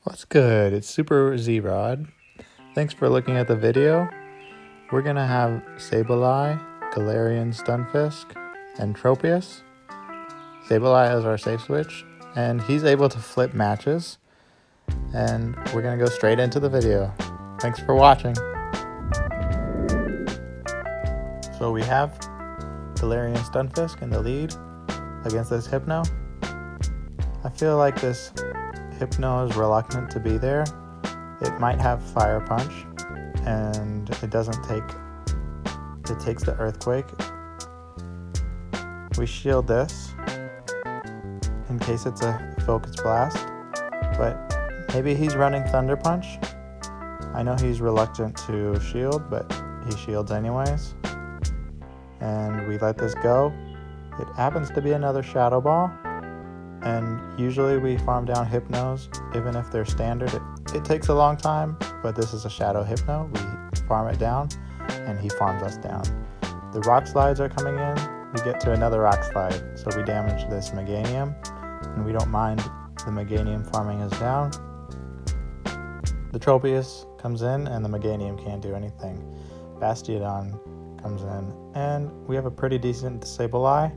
What's good? It's Super Z-Rod. Thanks for looking at the video. We're going to have Sableye, Galarian Stunfisk, and Tropius. Sableye is our safe switch, and he's able to flip matches. And we're going to go straight into the video. Thanks for watching. So we have Galarian Stunfisk in the lead against this Hypno. I feel like this Hypno is reluctant to be there. It might have Fire Punch, and it takes the Earthquake. We shield this in case it's a Focus Blast, but maybe he's running Thunder Punch. I know he's reluctant to shield, but he shields anyways. And we let this go. It happens to be another Shadow Ball. And usually we farm down Hypnos, even if they're standard. It takes a long time, but this is a Shadow Hypno. We farm it down, and he farms us down. The Rock Slides are coming in. We get to another Rock Slide, so we damage this Meganium, and we don't mind the Meganium farming us down. The Tropius comes in, and the Meganium can't do anything. Bastiodon comes in, and we have a pretty decent Sableye.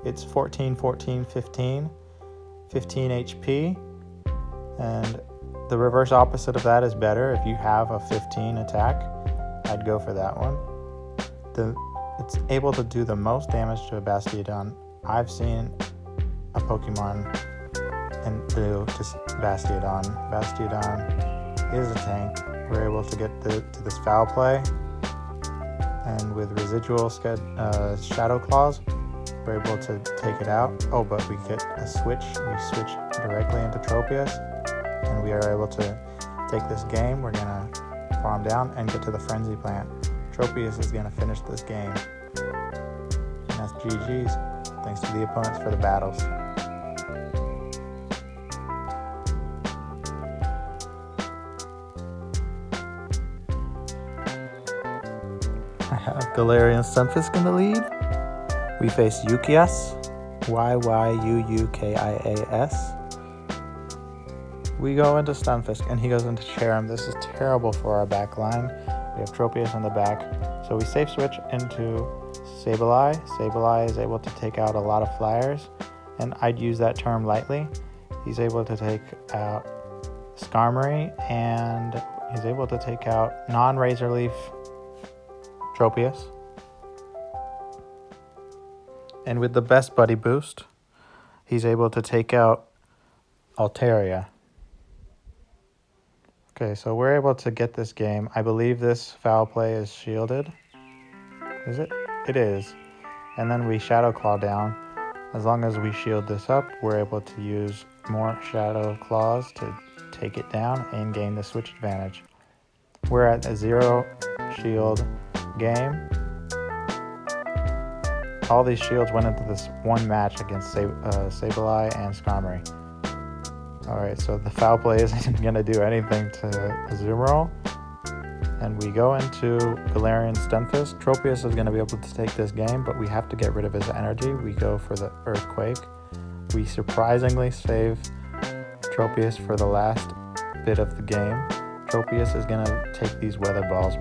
It's 14, 14, 15. 15 HP, and the reverse opposite of that is better. If you have a 15 attack, I'd go for that one. It's able to do the most damage to a Bastiodon I've seen a Pokemon and do to Bastiodon. Bastiodon is a tank. We're able to get to this foul play, and with residual Shadow Claws, we're able to take it out. Oh, but we get a switch. We switch directly into Tropius, and we are able to take this game. We're gonna farm down and get to the Frenzy Plant. Tropius is gonna finish this game. And that's GG's. Thanks to the opponents for the battles. I have Galarian Stunfisk in the lead. We face Yukias, Yuukias. We go into Stunfisk, and he goes into Cherrim. This is terrible for our back line. We have Tropius on the back, so we safe switch into Sableye. Sableye is able to take out a lot of flyers, and I'd use that term lightly. He's able to take out Skarmory, and he's able to take out non-Razor Leaf Tropius. And with the best buddy boost, he's able to take out Altaria. Okay, so we're able to get this game. I believe this foul play is shielded. Is it? It is. And then we Shadow Claw down. As long as we shield this up, we're able to use more Shadow Claws to take it down and gain the switch advantage. We're at a 0 shield game. All these shields went into this one match against Sableye and Skarmory. Alright, so the foul play isn't going to do anything to Azumarill. And we go into Galarian Stunfisk. Tropius is going to be able to take this game, but we have to get rid of his energy. We go for the Earthquake. We surprisingly save Tropius for the last bit of the game. Tropius is going to take these Weather Balls.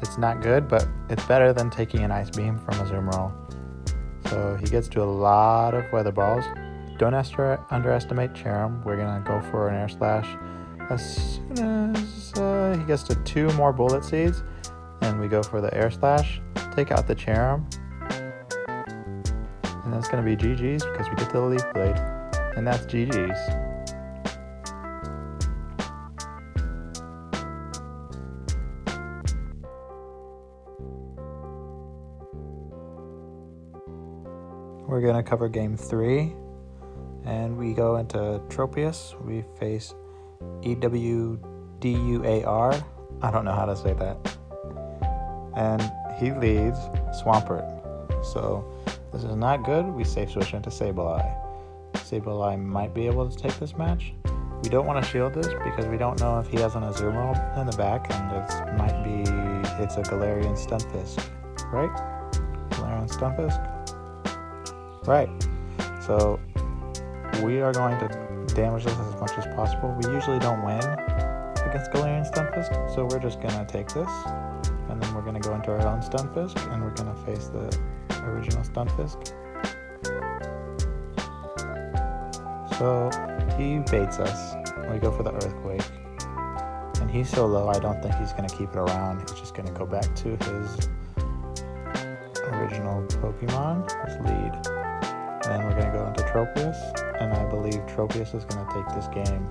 It's not good, but it's better than taking an Ice Beam from Azumarill. So he gets to a lot of Weather Balls. Don't underestimate Cherrim. We're going to go for an Air Slash as soon as he gets to 2 more Bullet Seeds. And we go for the Air Slash, take out the Cherrim. And that's going to be GG's because we get the Leaf Blade. And that's GG's. We're going to cover game 3, and we go into Tropius. We face EWDUAR. I don't know how to say that. And he leads Swampert. So this is not good. We safe switch into Sableye. Sableye might be able to take this match. We don't want to shield this because we don't know if he has an Azumarill in the back, and it's a Galarian Stunfisk, right? Galarian Stunfisk? Right, so we are going to damage this as much as possible. We usually don't win against Galarian Stunfisk, so we're just gonna take this, and then we're gonna go into our own Stunfisk, and we're gonna face the original Stunfisk. So he baits us. We go for the Earthquake, and he's so low I don't think he's gonna keep it around. He's just gonna go back to his original Pokemon, his lead. And then we're gonna go into Tropius, and I believe Tropius is gonna take this game.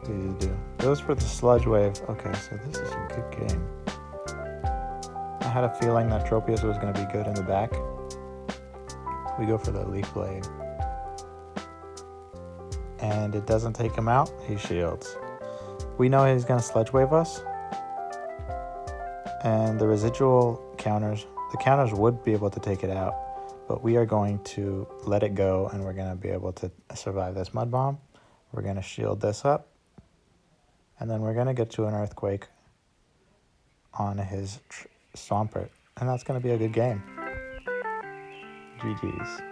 Please do. Goes for the Sludge Wave. Okay, so this is a good game. I had a feeling that Tropius was gonna be good in the back. We go for the Leaf Blade. And it doesn't take him out, he shields. We know he's gonna Sludge Wave us. And the residual counters, the counters would be able to take it out, but we are going to let it go, and we're gonna be able to survive this Mud Bomb. We're gonna shield this up, and then we're gonna get to an Earthquake on his Swampert, and that's gonna be a good game. GG's.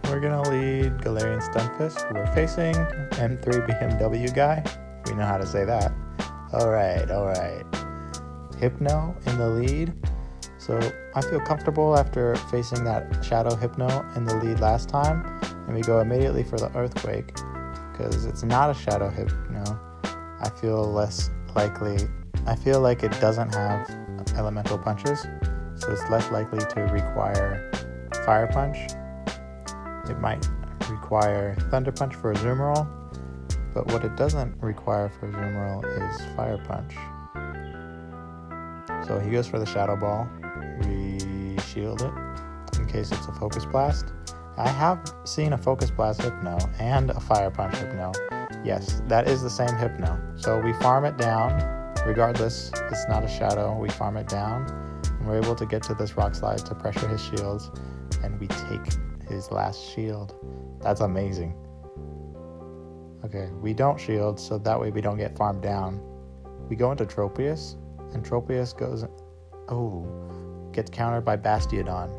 We're gonna lead Galarian Stunfisk. We're facing M3 BMW guy. We know how to say that. Alright. Hypno in the lead. So I feel comfortable after facing that Shadow Hypno in the lead last time. And we go immediately for the Earthquake. Because it's not a Shadow Hypno. I feel less likely. I feel like it doesn't have elemental punches. So it's less likely to require Fire Punch. It might require Thunder Punch for Azumarill, but what it doesn't require for Azumarill is Fire Punch. So he goes for the Shadow Ball. We shield it in case it's a Focus Blast. I have seen a Focus Blast Hypno and a Fire Punch Hypno. Yes, that is the same Hypno. So we farm it down. Regardless, it's not a Shadow. We farm it down, and we're able to get to this Rock Slide to pressure his shields, and we take his last shield. That's amazing. Okay, we don't shield, so that way we don't get farmed down. We go into Tropius, and Tropius goes, gets countered by Bastiodon.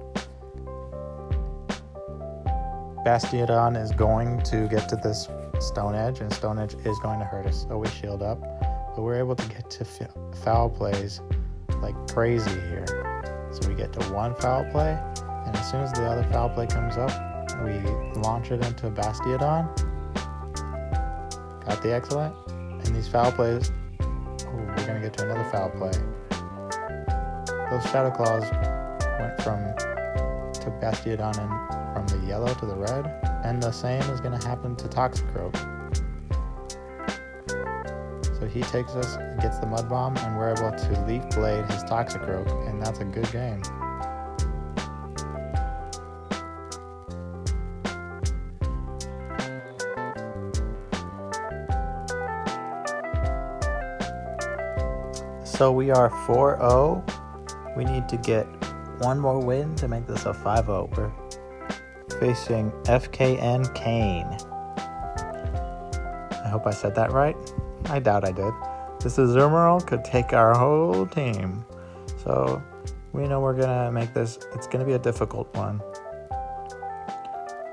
Bastiodon is going to get to this Stone Edge, and Stone Edge is going to hurt us, so we shield up. But we're able to get to foul plays like crazy here. So we get to one foul play, and as soon as the other foul play comes up, we launch it into Bastiodon. Got the Excellent. And these foul plays, we're going to get to another foul play. Those Shadow Claws went to Bastiodon and from the yellow to the red. And the same is going to happen to Toxicroak. So he takes us, gets the Mud Bomb, and we're able to Leaf Blade his Toxicroak, and that's a good game. So we are 4-0. We need to get one more win to make this a 5-0. We're facing FKN Kane. I hope I said that right. I doubt I did. This Azumarill could take our whole team. So we know we're going to make this, it's going to be a difficult one.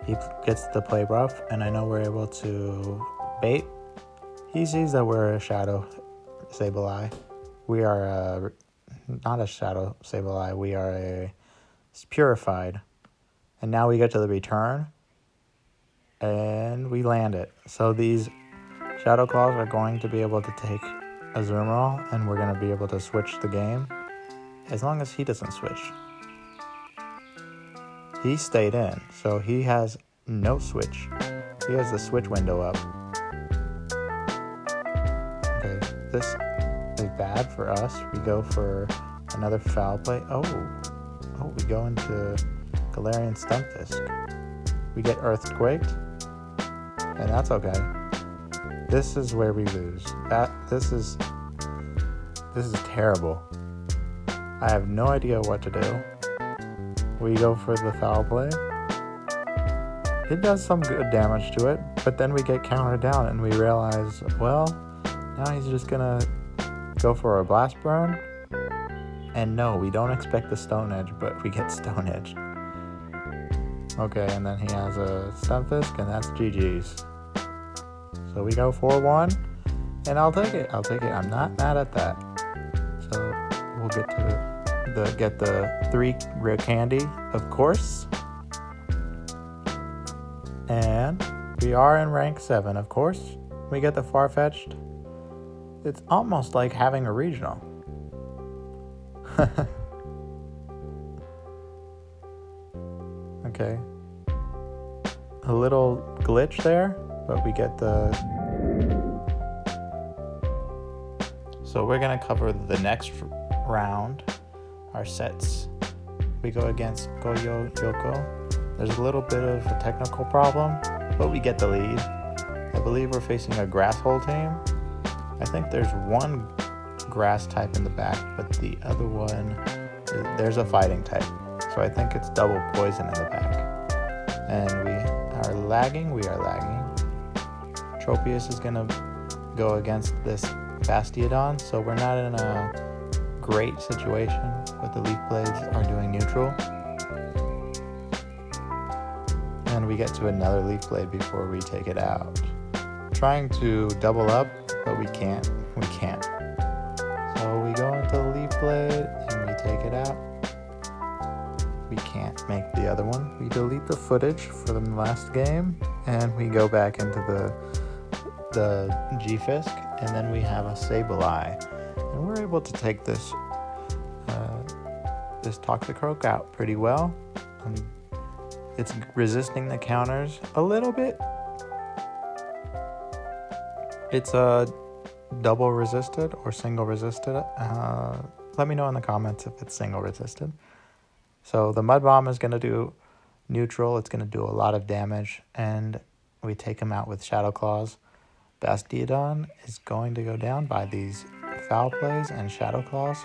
He gets the play rough, and I know we're able to bait. He sees that we're a Shadow Sableye. We are not a Shadow Sableye, we are a Purified. And now we get to the return, and we land it. So these Shadow Claws are going to be able to take Azumarill, and we're going to be able to switch the game, as long as he doesn't switch. He stayed in, so he has no switch. He has the switch window up. Okay, this is bad for us. We go for another foul play. Oh, we go into Galarian Stunfisk. We get Earthquaked, and that's okay. This is where we lose. This is terrible. I have no idea what to do. We go for the foul play. It does some good damage to it, but then we get countered down and we realize, well, Now he's just gonna go for a blast burn. And no, we don't expect the Stone Edge, but we get Stone Edge. Okay, and then he has a Stunfisk, and that's GG's. So we go 4-1, and I'll take it. I'm not mad at that. So we'll get to get the 3 rare candy, of course. And we are in rank 7, of course. We get the Farfetch'd. It's almost like having a regional. Okay. A little glitch there, but we get the... So we're gonna cover the next round, our sets. We go against Goyo Yoko. There's a little bit of a technical problem, but we get the lead. I believe we're facing a grass hole team. I think there's one grass type in the back, but the other one, there's a fighting type. So I think it's double poison in the back. And we are lagging. Tropius is gonna go against this Bastiodon, so we're not in a great situation, but the Leaf Blades are doing neutral. And we get to another Leaf Blade before we take it out. Trying to double up, but we can't. So we go into the Leaf Blade and we take it out. We can't make the other one. We delete the footage for the last game and we go back into the G-Fisk, and then we have a Sableye. And we're able to take this Toxicroak out pretty well. It's resisting the counters a little bit. It's a double resisted or single resisted. Let me know in the comments if it's single resisted. So the Mud Bomb is going to do neutral. It's going to do a lot of damage, and we take him out with Shadow Claws. Bastiodon is going to go down by these Foul Plays and Shadow Claws,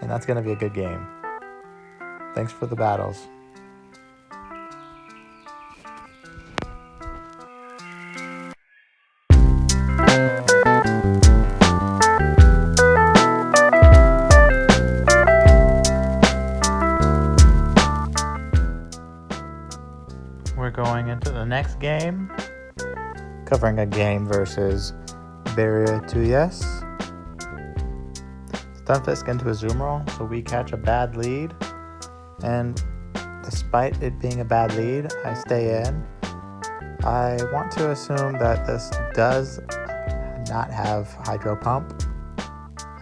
and that's going to be a good game. Thanks for the battles. We're going into the next game, covering a game versus Barrier 2Yes. Stunfisk into a Zoomerol, so we catch a bad lead, and despite it being a bad lead, I stay in. I want to assume that this does not have Hydro Pump.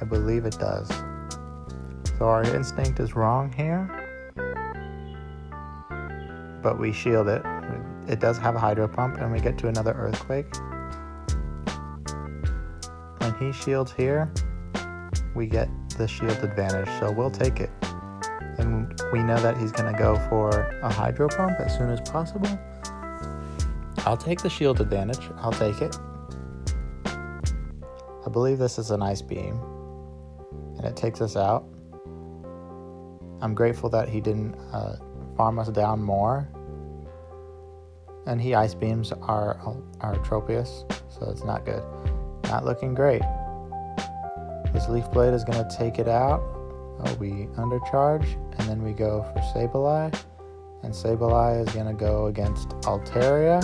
I believe it does. So our instinct is wrong here, but we shield it. It does have a Hydro Pump, and we get to another Earthquake. When he shields here, we get the shield advantage, so we'll take it. And we know that he's going to go for a Hydro Pump as soon as possible. I'll take the shield advantage. I'll take it. I believe this is an Ice Beam, and it takes us out. I'm grateful that he didn't farm us down more. And he Ice Beams our Tropius, so it's not good. Not looking great. This Leaf Blade is going to take it out. Oh, we undercharge, and then we go for Sableye. And Sableye is going to go against Altaria.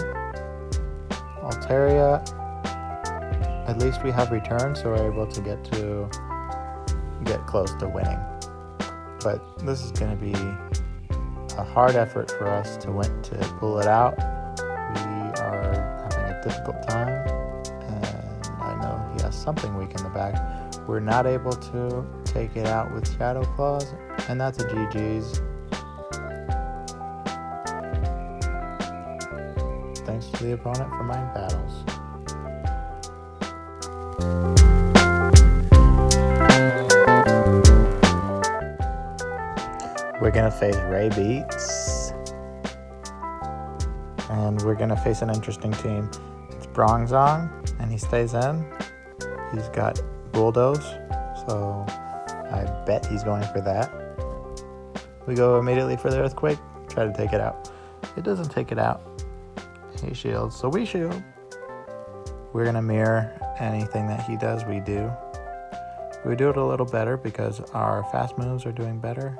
Altaria, at least we have return, so we're able to get close to winning. But this is going to be a hard effort for us to pull it out. We are having a difficult time, and I know he has something weak in the back. We're not able to take it out with Shadow Claws, and that's a GG's. Thanks to the opponent for my battles. We're gonna face Ray Beats, and we're gonna face an interesting team. It's Bronzong, and he stays in. He's got Bulldoze, so I bet he's going for that. We go immediately for the Earthquake, try to take it out. It doesn't take it out. He shields, so we shield. We're gonna mirror anything that he does, we do. We do it a little better because our fast moves are doing better.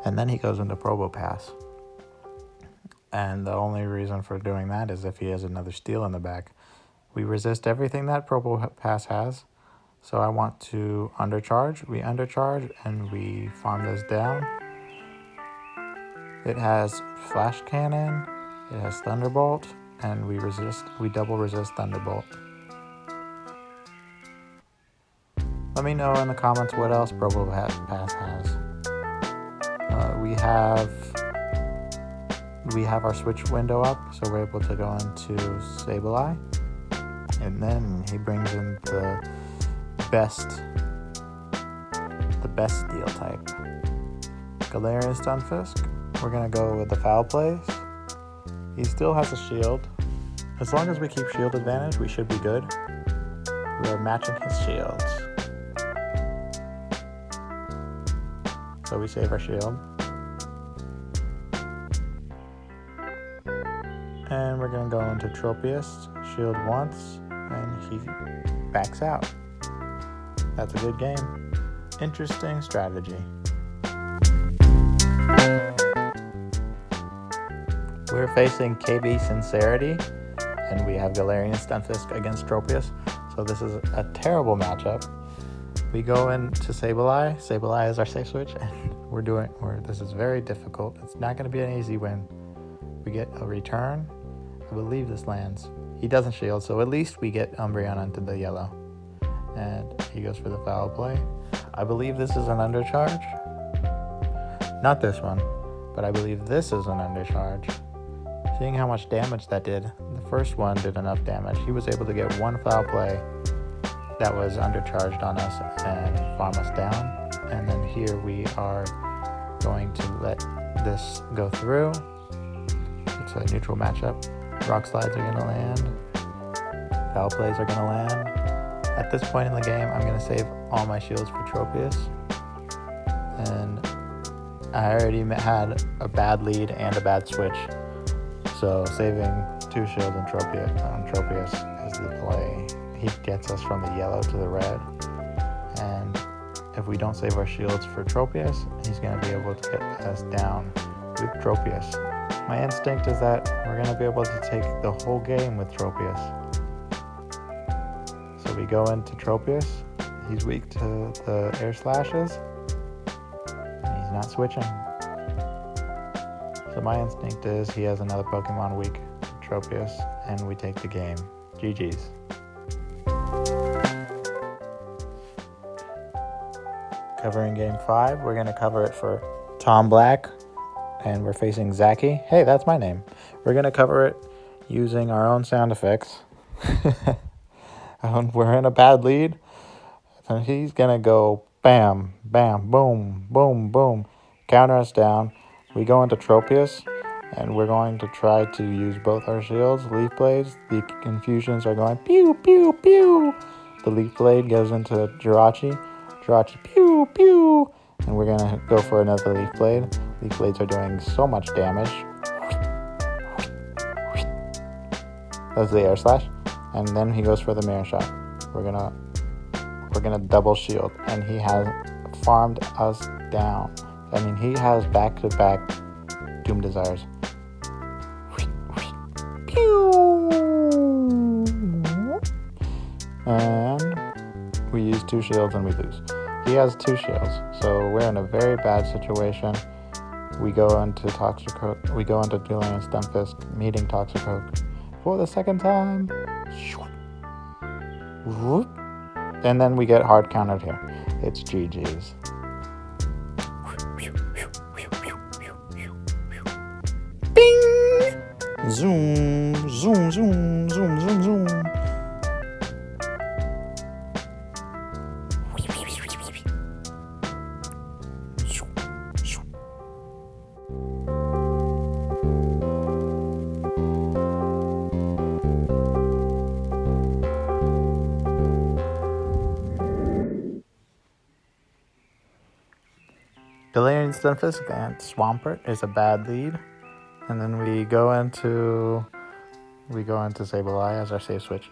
And then he goes into Probopass. And the only reason for doing that is if he has another steal in the back. We resist everything that Probopass has. So I want to undercharge. We undercharge and we farm this down. It has Flash Cannon, it has Thunderbolt, and we double resist Thunderbolt. Let me know in the comments what else Probopass has. We have our switch window up, so we're able to go into Sableye. And then he brings in the best steel type. Galarian Stunfisk. We're gonna go with the Foul Plays. He still has a shield. As long as we keep shield advantage, we should be good. We are matching his shields. So we save our shield. And we're gonna go into Tropius, shield once, and he backs out. That's a good game. Interesting strategy. We're facing KB Sincerity, and we have Galarian Stunfisk against Tropius. So this is a terrible matchup. We go into Sableye. Sableye is our safe switch, and this is very difficult. It's not going to be an easy win. We get a return. I believe this lands. He doesn't shield, so at least we get Umbreon into the yellow. And he goes for the Foul Play. I believe this is an undercharge. Not this one, but I believe this is an undercharge. Seeing how much damage that did, the first one did enough damage. He was able to get one Foul Play that was undercharged on us and farm us down. And then here we are going to let this go through. It's a neutral matchup. Rock Slides are going to land. Foul Plays are going to land. At this point in the game, I'm going to save all my shields for Tropius. And I already had a bad lead and a bad switch. So saving 2 shields on Tropius is the play. He gets us from the yellow to the red. And if we don't save our shields for Tropius, he's going to be able to get us down with Tropius. My instinct is that we're going to be able to take the whole game with Tropius. So we go into Tropius. He's weak to the air slashes. And he's not switching. So my instinct is he has another Pokemon weak to Tropius, and we take the game. GG's. Covering game 5, we're going to cover it for Tom Black, and we're facing Zaki. Hey, that's my name. We're going to cover it using our own sound effects. We're in a bad lead, and he's going to go bam, bam, boom, boom, boom, counter us down. We go into Tropius, and we're going to try to use both our shields, Leaf Blades. The infusions are going pew, pew, pew. The Leaf Blade goes into Jirachi. Jirachi, pew, pew. And we're going to go for another Leaf Blade. Leaf Blades are doing so much damage. That's the Air Slash. And then he goes for the Mirror Shot. We're gonna double shield, and he has farmed us down. I mean, he has back-to-back Doom Desires. And we use 2 shields and we lose. He has 2 shields, so we're in a very bad situation. We go into Toxicroak. We go into Galarian Stunfisk, meeting Toxicroak for the second time. And then we get hard countered here. It's GG's. Bing! Zoom, zoom, zoom, zoom, zoom, zoom. Galarian Stunfisk and Swampert is a bad lead. And then we go into Sableye as our safe switch.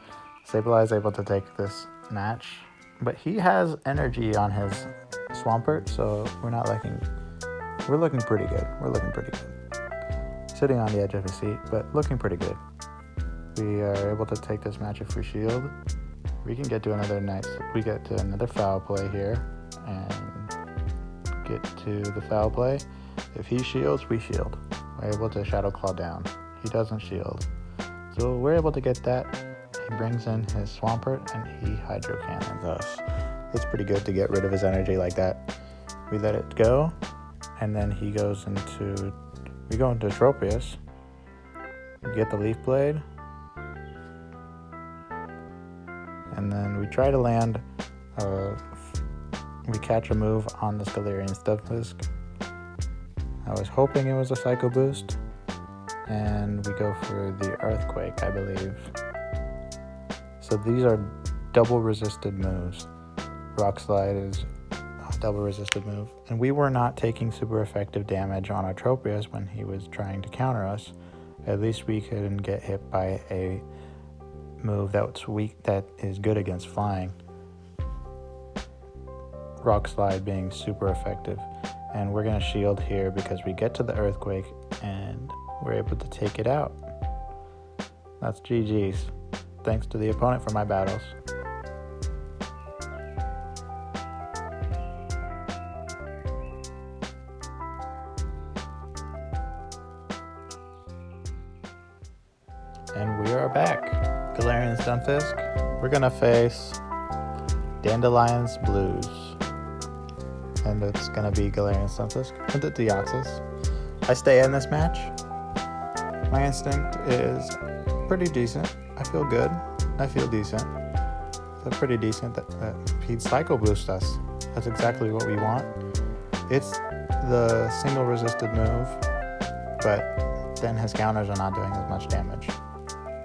Sableye is able to take this match, but he has energy on his Swampert, so we're looking pretty good. We're looking pretty good. Sitting on the edge of his seat, but looking pretty good. We are able to take this match if we shield. We can get to another foul play here and get to the foul play. If he shields, we shield. We're able to Shadow Claw down. He doesn't shield. So we're able to get that. He brings in his Swampert and he Hydro Cannons us. It's pretty good to get rid of his energy like that. We let it go, and then we go into Tropius. We get the Leaf Blade. And then we try to land, we catch a move on this Galarian Stunfisk. I was hoping it was a Psycho Boost, and we go for the Earthquake, I believe. So these are double resisted moves. Rock Slide is a double resisted move. And we were not taking super effective damage on our Tropius when he was trying to counter us. At least we couldn't get hit by a move that's weak, that is good against flying. Rock Slide being super effective. And we're going to shield here because we get to the Earthquake and we're able to take it out. That's GG's. Thanks to the opponent for my battles. And we are back. Galarian Stunfisk. We're gonna face Dandelion's Blues. And it's gonna be Galarian Stunfisk with the Deoxys. I stay in this match. My instinct is pretty decent. I feel good. I feel decent. So pretty decent that he'd Psycho Boost us. That's exactly what we want. It's the single resisted move, but then his counters are not doing as much damage.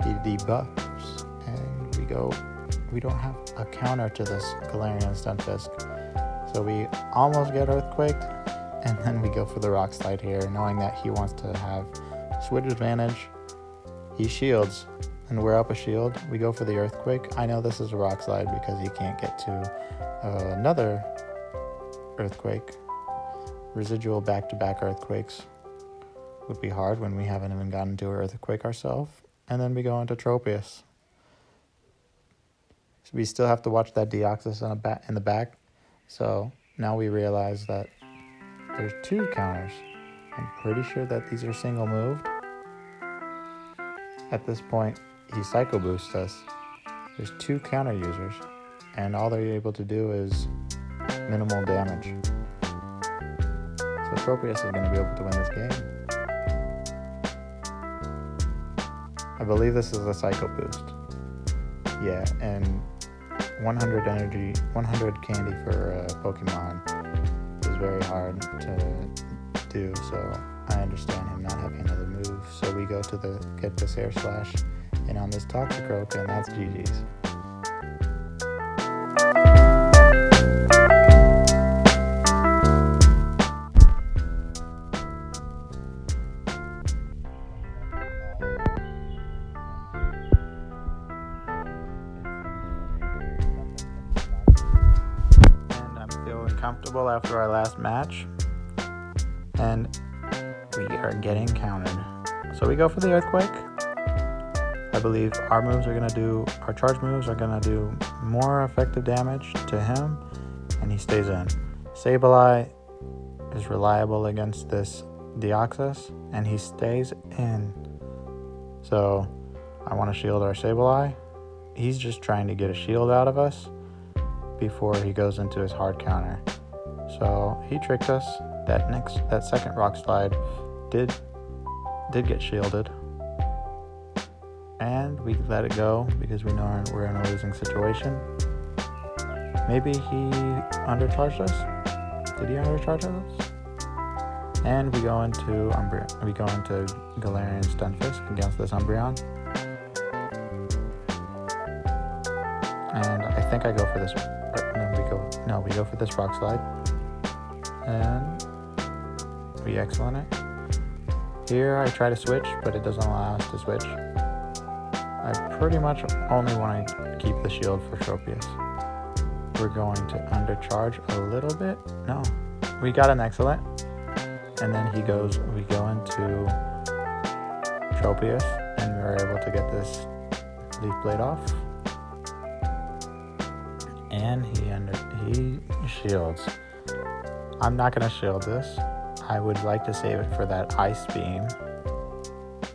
He debuffs, and we don't have a counter to this Galarian Stunfisk. So we almost get Earthquaked, and then we go for the Rock Slide here, knowing that he wants to have switch advantage. He shields, and we're up a shield. We go for the Earthquake. I know this is a Rock Slide because he can't get to another Earthquake. Residual back-to-back Earthquakes would be hard when we haven't even gotten to an Earthquake ourselves. And then we go into Tropius. So we still have to watch that Deoxys in the back. So now we realize that there's two counters. I'm pretty sure that these are single moved. At this point, he Psycho Boosts us. There's two counter users, and all they're able to do is minimal damage. So Tropius is going to be able to win this game. I believe this is a Psycho Boost. Yeah, and 100 energy, 100 candy for Pokemon is very hard to do, so I understand him not having another move. So we go to get this Air Slash in on this Toxicroak, and that's GG's. Comfortable after our last match, and we are getting countered. So we go for the Earthquake. I believe our charge moves are gonna do more effective damage to him, and he stays in. Sableye is reliable against this Deoxys, and he stays in. So I want to shield our Sableye. He's just trying to get a shield out of us before he goes into his hard counter. So he tricked us. That second Rock Slide did get shielded, and we let it go because we know we're in a losing situation. Maybe he undercharged us. Did he undercharge us? And we go into Umbreon. We go into Galarian Stunfisk against this Umbreon, and I think I go for this. We go for this Rock Slide, and we excellent it. Here I try to switch, but it doesn't allow us to switch. I pretty much only want to keep the shield for Tropius. We're going to undercharge a little bit. No, we got an excellent. And then we go into Tropius, and we're able to get this Leaf Blade off. And he shields. I'm not going to shield this. I would like to save it for that Ice Beam.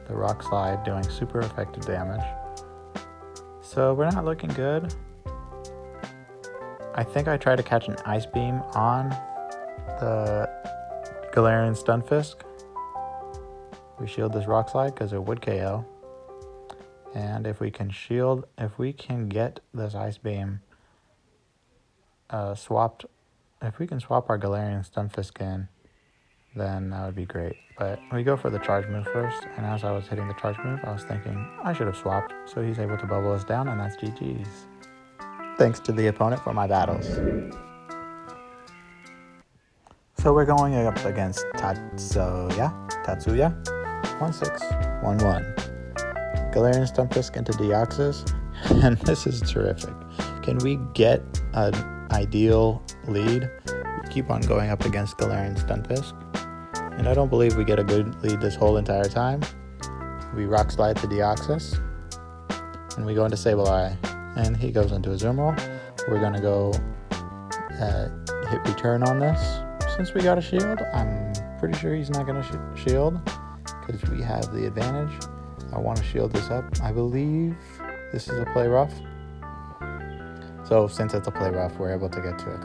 The Rock Slide doing super effective damage. So we're not looking good. I think I tried to catch an Ice Beam on the Galarian Stunfisk. We shield this Rock Slide because it would KO. And if we can get this Ice Beam swapped, if we can swap our Galarian Stunfisk in, then that would be great. But we go for the charge move first, and as I was hitting the charge move, I was thinking I should have swapped, so he's able to bubble us down, and that's GG's. Thanks to the opponent for my battles. So we're going up against Tatsuya, 1611. Galarian Stunfisk into Deoxys, and this is terrific. Can we get an ideal lead? We keep on going up against Galarian Stunfisk, and I don't believe we get a good lead this whole entire time. We Rock Slide to Deoxys, and we go into Sableye, and he goes into Azumarill. We're going to go hit return on this. Since we got a shield, I'm pretty sure he's not going to shield because we have the advantage. I want to shield this up. I believe this is a play rough. So since it's a play rough, we're able to get to a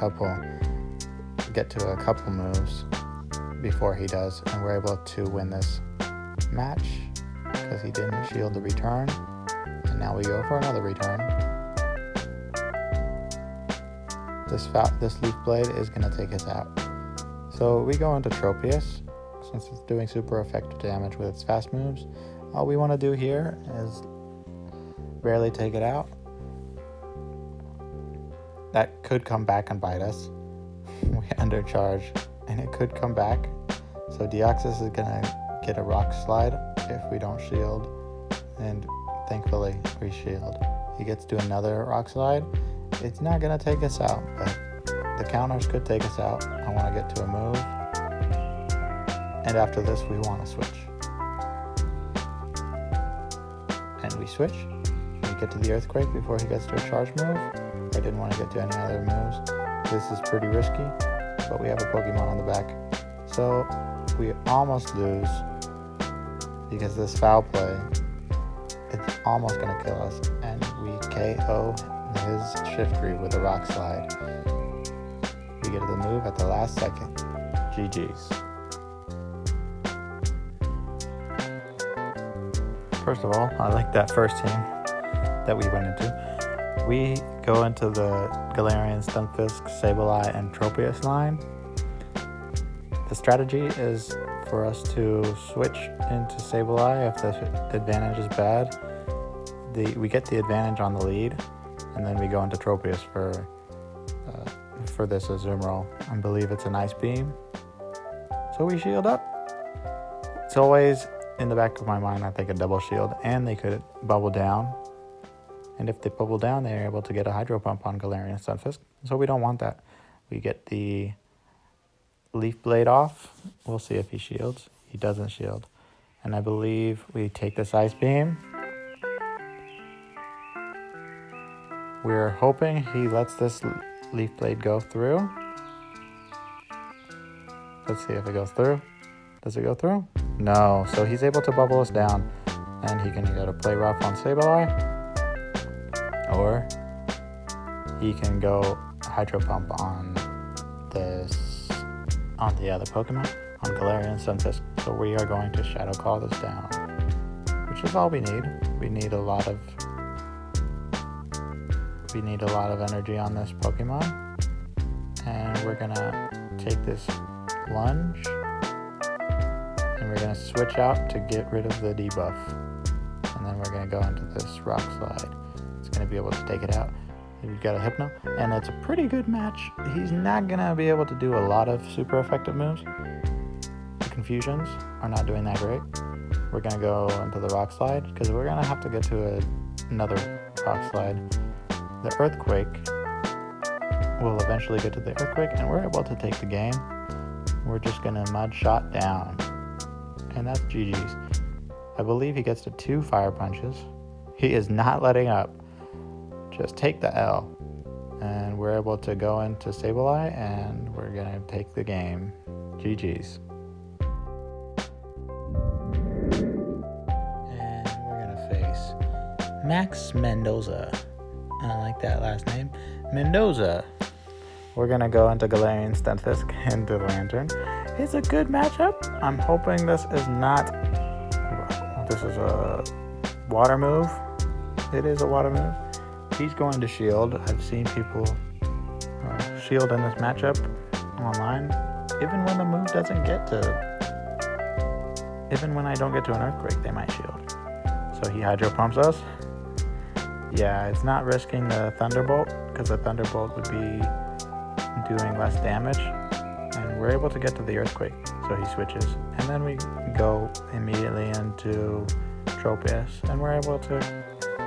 couple moves before he does, and we're able to win this match because he didn't shield the return. And now we go for another return. This Leaf Blade is going to take us out. So we go into Tropius, since it's doing super effective damage with its fast moves. All we want to do here is barely take it out. That could come back and bite us. We undercharge, and it could come back. So Deoxys is going to get a Rock Slide if we don't shield, and thankfully we shield. He gets to another Rock Slide. It's not going to take us out, but the counters could take us out. I want to get to a move, and after this we want to switch. And we switch. We get to the Earthquake before he gets to a charge move. I didn't want to get to any other moves. This is pretty risky, but we have a Pokemon on the back. So we almost lose because this foul play, it's almost going to kill us, and we KO his Shiftry with a Rock Slide. We get the move at the last second. GG's. First of all, I like that first team that we went into. We go into the Galarian Stunfisk, Sableye, and Tropius line. The strategy is for us to switch into Sableye if the advantage is bad. We get the advantage on the lead, and then we go into Tropius for this Azumarill. I believe it's an Ice Beam. So we shield up. It's always in the back of my mind, I think a double shield, and they could bubble down. And if they bubble down, they're able to get a Hydro Pump on Galarian Stunfisk. So we don't want that. We get the Leaf Blade off. We'll see if he shields. He doesn't shield. And I believe we take this Ice Beam. We're hoping he lets this Leaf Blade go through. Let's see if it goes through. Does it go through? No. So he's able to bubble us down, and he can either play rough on Sableye, or he can go Hydro Pump on the other Pokemon, on Galarian Stunfisk. So we are going to Shadow Call this down, which is all we need. We need a lot of energy on this Pokemon, and we're gonna take this Lunge, and we're gonna switch out to get rid of the debuff, and then we're gonna go into this Rock Slide. It's gonna be able to take it out. We've got a Hypno, and it's a pretty good match. He's not gonna be able to do a lot of super effective moves. The Confusions are not doing that great. We're gonna go into the Rock Slide because we're gonna have to get to another rock slide. The earthquake will eventually get to the earthquake, and we're able to take the game. We're just gonna mud shot down, and that's GG's. I believe he gets to 2 fire punches. He is not letting up. Just take the L. And we're able to go into Sableye, and we're gonna take the game. GG's. And we're gonna face Max Mendoza. I like that last name. Mendoza. We're gonna go into Galarian Stunfisk into Lantern. It's a good matchup. I'm hoping this is a water move. It is a water move. He's going to shield. I've seen people shield in this matchup online. Even when the move doesn't get to... Even when I don't get to an earthquake, they might shield. So he hydro pumps us. Yeah, it's not risking the Thunderbolt, because the Thunderbolt would be doing less damage. And we're able to get to the earthquake. So he switches. And then we go immediately into Tropius. And we're able to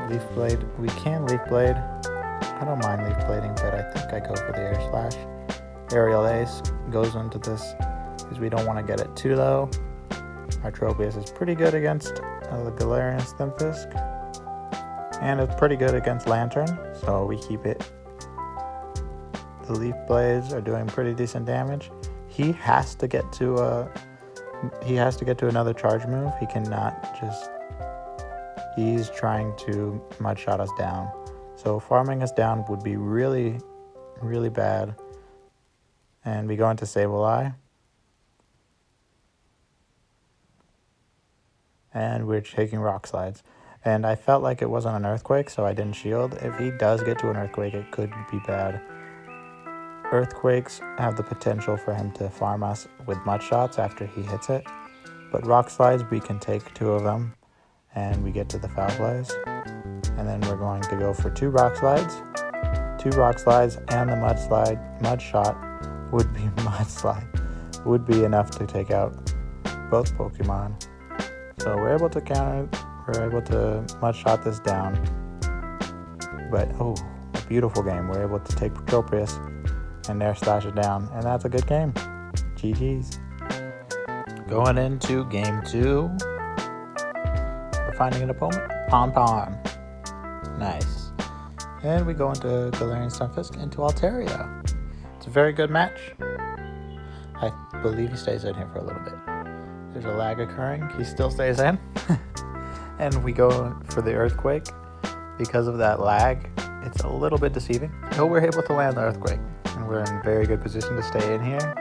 Leaf Blade. We can Leaf Blade. I don't mind Leaf Blading, but I think I go for the Air Slash. Aerial Ace goes into this because we don't want to get it too low. Our Tropius is pretty good against the Galarian Stunfisk. And it's pretty good against Lantern, so we keep it. The Leaf Blades are doing pretty decent damage. He has to get to another charge move. He cannot just... He's trying to mud shot us down. So farming us down would be really, really bad. And we go into Sableye. And we're taking rock slides. And I felt like it wasn't an earthquake, so I didn't shield. If he does get to an earthquake, it could be bad. Earthquakes have the potential for him to farm us with mud shots after he hits it. But rock slides, we can take 2 of them. And we get to the foul plays. And then we're going to go for 2 rock slides. 2 rock slides and the mud shot would be enough to take out both Pokemon. So we're able to mud shot this down. But a beautiful game. We're able to take Tropius and Air Slash it down. And that's a good game. GG's. Going into game 2. Finding an opponent, Pon. Nice. And we go into Galarian Stunfisk into Altaria. It's a very good match. I believe he stays in here for a little bit. There's a lag occurring. He still stays in. And we go for the earthquake. Because of that lag, it's a little bit deceiving. So we're able to land the earthquake. And we're in a very good position to stay in here.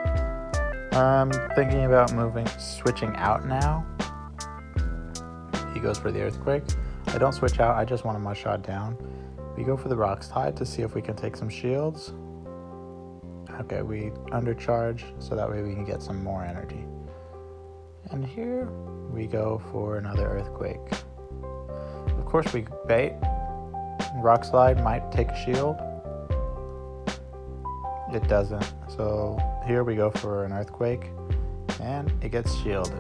I'm thinking about switching out now. He goes for the earthquake. I don't switch out. I just want to mud shot down. We go for the rock slide to see if we can take some shields. Okay, we undercharge so that way we can get some more energy. And here we go for another earthquake. Of course we bait. Rock slide might take a shield. It doesn't. So here we go for an earthquake. And it gets shielded.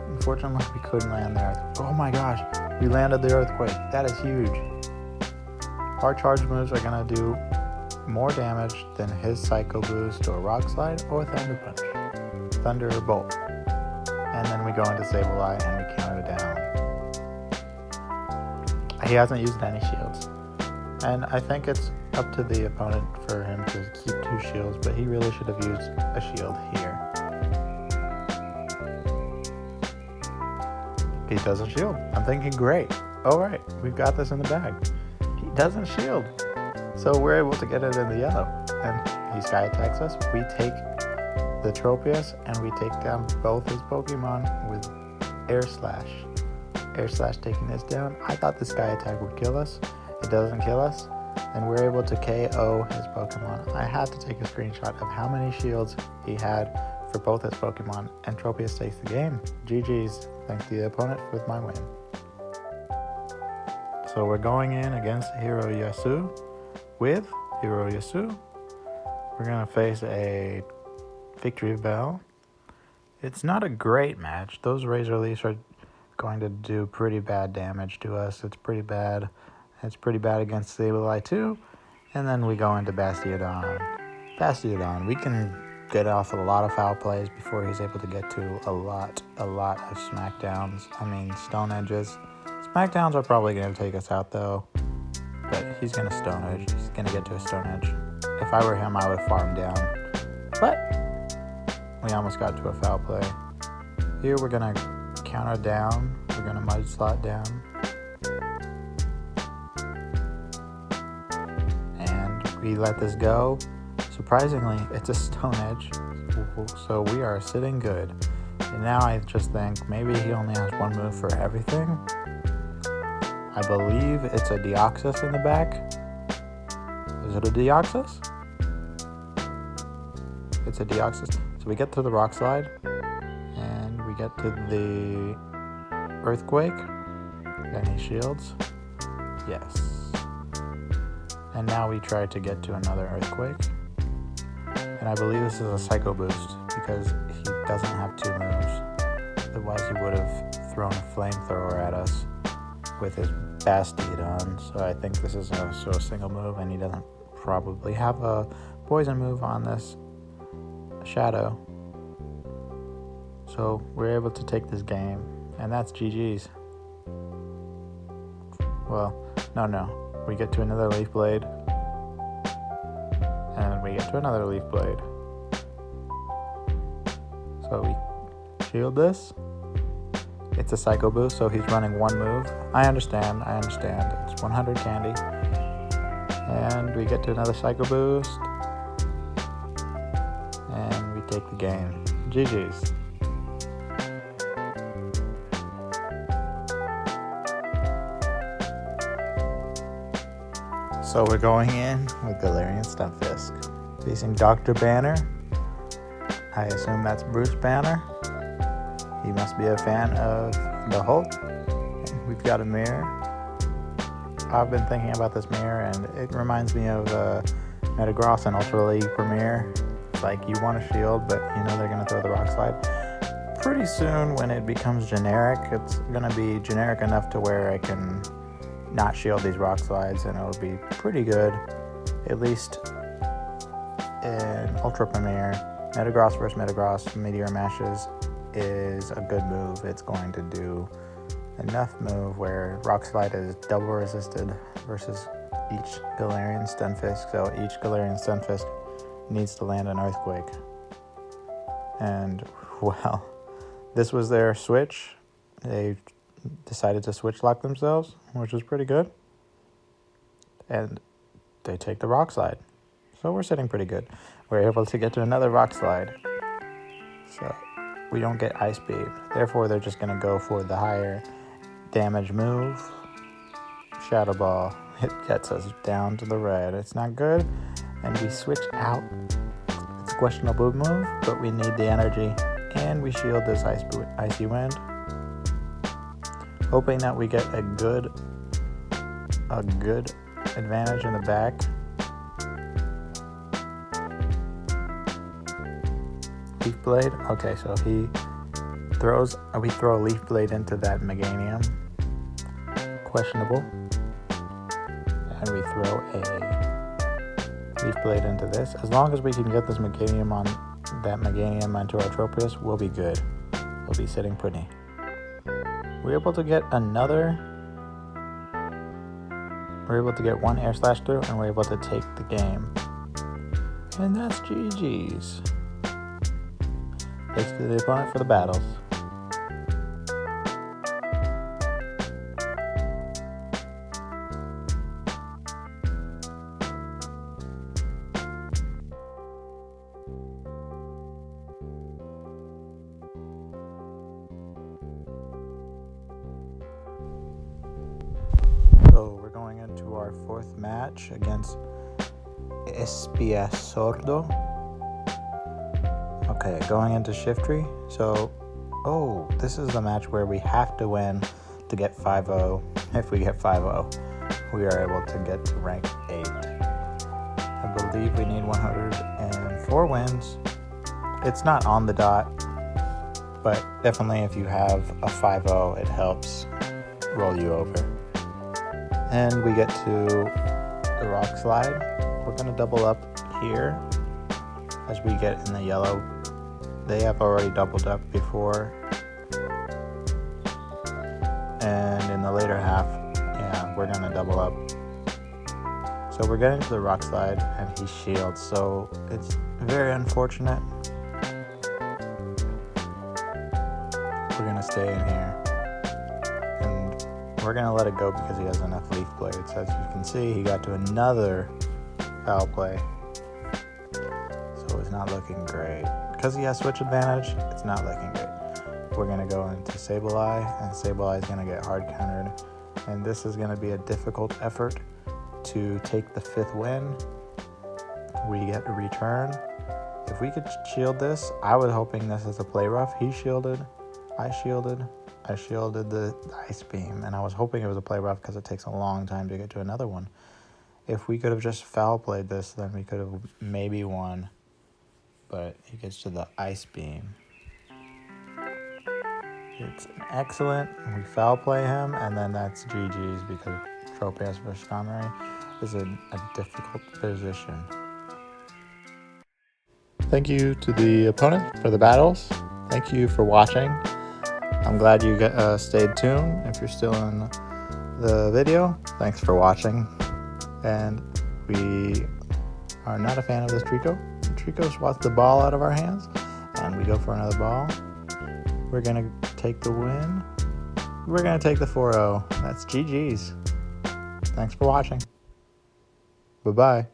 Unfortunately, we couldn't land the earthquake. Oh my gosh, we landed the earthquake. That is huge. Our charge moves are going to do more damage than his Psycho Boost or Rock Slide or Thunder Punch. Thunderbolt. And then we go into Sableye and we counter it down. He hasn't used any shields. And I think it's up to the opponent for him to keep 2 shields, but he really should have used a shield here. He doesn't shield. I'm thinking, great. All right, we've got this in the bag. He doesn't shield. So we're able to get it in the yellow. And he sky attacks us. We take the Tropius and we take down both his Pokemon with Air Slash. Air Slash taking this down. I thought the sky attack would kill us. It doesn't kill us. And we're able to KO his Pokemon. I had to take a screenshot of how many shields he had for both his Pokemon, and Tropius takes the game. GG's. Thank the opponent with my win. So we're going in against Hiroyasu with Hiroyasu. We're going to face a Victory Bell. It's not a great match. Those Razor Leafs are going to do pretty bad damage to us. It's pretty bad. It's pretty bad against Sableye too. And then we go into Bastiodon. Bastiodon, we can get off a lot of foul plays before he's able to get to a lot of smackdowns. I mean, stone edges. Smackdowns are probably going to take us out though, but he's going to stone edge. He's going to get to a stone edge. If I were him, I would farm down, but we almost got to a foul play. Here we're going to counter down. We're going to mud slot down. And we let this go. Surprisingly, it's a stone edge, so we are sitting good. And now I just think maybe he only has one move for everything. I believe it's a Deoxys in the back. Is it a Deoxys? It's a Deoxys. So we get to the Rock Slide, and we get to the Earthquake, and he shields. Yes. And now we try to get to another Earthquake. And I believe this is a Psycho Boost because he doesn't have two moves. Otherwise he would have thrown a Flamethrower at us with his Bastiodon. So I think this is a single move, and he doesn't probably have a poison move on this Shadow. So we're able to take this game, and that's GG's. Well, no. We get to another Leaf Blade. And we get to another Leaf Blade. So we shield this. It's a Psycho Boost, so he's running one move. I understand. It's 100 candy. And we get to another Psycho Boost. And we take the game. GG's. So we're going in with Galarian Stunfisk. Facing Dr. Banner. I assume that's Bruce Banner. He must be a fan of the Hulk. We've got a mirror. I've been thinking about this mirror, and it reminds me of Metagross and Ultra League Premier. It's like you want a shield, but you know they're going to throw the Rock Slide. Pretty soon, when it becomes generic, it's going to be generic enough to where I can not shield these Rock Slides, and it'll be pretty good. At least in Ultra Premier, Metagross versus Metagross Meteor Mashes is a good move. It's going to do enough move where Rock Slide is double resisted versus each Galarian Stunfisk, so each Galarian Stunfisk needs to land an Earthquake. And, well, this was their switch. They decided to switch lock themselves, which was pretty good. And they take the Rock Slide. So we're sitting pretty good. We're able to get to another Rock Slide. So we don't get Ice Beam. Therefore, they're just going to go for the higher damage move. Shadow Ball. It gets us down to the red. It's not good. And we switch out. It's a questionable move, but we need the energy. And we shield this Icy Wind. Hoping that we get a good advantage in the back. Leaf Blade. Okay, so we throw a Leaf Blade into that Meganium. Questionable. And we throw a Leaf Blade into this. As long as we can get this Meganium on that Meganium onto our Tropius, we'll be good. We'll be sitting pretty. We're able to get one Air Slash through, and we're able to take the game. And that's GG's. Thanks to the opponent for the battles. So we're going into our fourth match against Espiasordo. Okay, going into Shiftry. So, this is the match where we have to win to get 5-0. If we get 5-0, we are able to get to rank 8. I believe we need 104 wins. It's not on the dot. But definitely if you have a 5-0, it helps roll you over. And we get to the rock slide. We're going to double up here as we get in the yellow. They have already doubled up before. And in the later half, yeah, we're going to double up. So we're getting to the rock slide and he shields, so it's very unfortunate. We're going to stay in here. And we're going to let it go because he has enough leaf blades. As you can see, he got to another foul play. So it's not looking great. Because he has switch advantage, it's not looking great. We're going to go into Sableye, and Sableye is going to get hard countered. And this is going to be a difficult effort to take the 5th win. We get a return. If we could shield this, I was hoping this is a play rough. He shielded, I shielded the ice beam, and I was hoping it was a play rough because it takes a long time to get to another one. If we could have just foul played this, then we could have maybe won. But he gets to the ice beam. It's excellent. We foul play him, and then that's GG's because Tropius versus Connery is in a difficult position. Thank you to the opponent for the battles. Thank you for watching. I'm glad you stayed tuned. If you're still in the video, thanks for watching. And we are not a fan of this Trico. Trico swats the ball out of our hands, and we go for another ball. We're going to take the win. We're going to take the 4-0. That's GG's. Thanks for watching. Bye-bye.